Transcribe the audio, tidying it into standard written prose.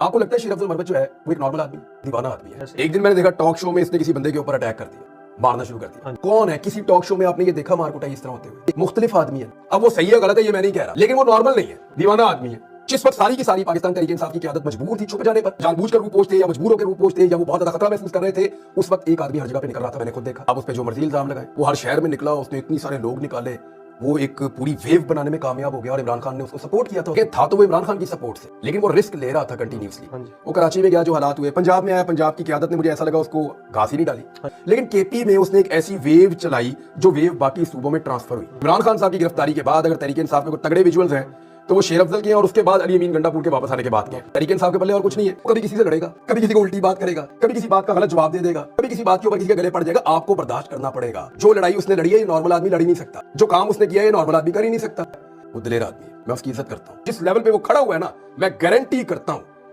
आपको लगता है शेर अफजल मरवत जो है वो एक नॉर्मल आदमी, दीवाना आदमी है? एक दिन मैंने देखा टॉक शो में इसने किसी बंदे के ऊपर अटैक कर दिया, मारना शुरू कर दिया। कौन है? किसी टॉक शो में आपने ये देखा मार कुटाई इस तरह होते हुए? मुख्तलिफ आदमी है। अब वो सही है गलत है ये मैं नहीं कह रहा, लेकिन वो नॉर्मल नहीं है, दीवाना आदमी है। जिस वक्त सारी की सारी पाकिस्तान तहरीक इंसाफ की क़यादत मजबूर थी छुप जाने पर, जानबूझकर रूप पोष थे या मजबूर होकर रूप पोष थे या वो बहुत ज्यादा खतरा महसूस कर रहे थे, उस वक्त एक आदमी हर जगह पे निकल रहा था, मैंने खुद देखा। अब उस पर जो मर्जी इल्जाम लगाए, वो हर शहर में निकला, उसने इतनी सारे लोग निकाले, वो एक पूरी वेव बनाने में कामयाब हो गया और इमरान खान ने उसको सपोर्ट किया था तो वो इमरान खान की सपोर्ट से, लेकिन वो रिस्क ले रहा था कंटिन्यूसली। वो कराची में गया, जो हालात हुए, पंजाब में आया, पंजाब की क़यादत ने मुझे ऐसा लगा उसको घास ही नहीं डाली, लेकिन केपी में उसने एक ऐसी वेव चलाई जो वेव बाकी सूबों में ट्रांसफर हुई। इमरान खान साहब की गिरफ्तारी के बाद अगर तहरीक इंसाफ में कोई तगड़े विजुअल्स हैं तो वो शेर अफजल के हैं, और उसके बाद अली अमीन गंडापुर के वापस आने के बाद के हैं। तहरीक इंसाफ के पल्ले और कुछ नहीं है। कभी किसी से लड़ेगा, कभी किसी को उल्टी बात करेगा, कभी किसी बात का गलत जवाब दे देगा, कभी किसी बात के ऊपर किसी के गले पड़ जाएगा। आपको बर्दाश्त करना पड़ेगा। जो लड़ाई उसने लड़ी है ये नॉर्मल आदमी लड़ ही नहीं सकता, जो काम उसने किया है ये नॉर्मल आदमी कर ही नहीं सकता। वो दिलेर आदमी है, मैं उसकी इज्जत करता हूँ। जिस लेवल पे वो खड़ा हुआ है ना, मैं गारंटी करता हूँ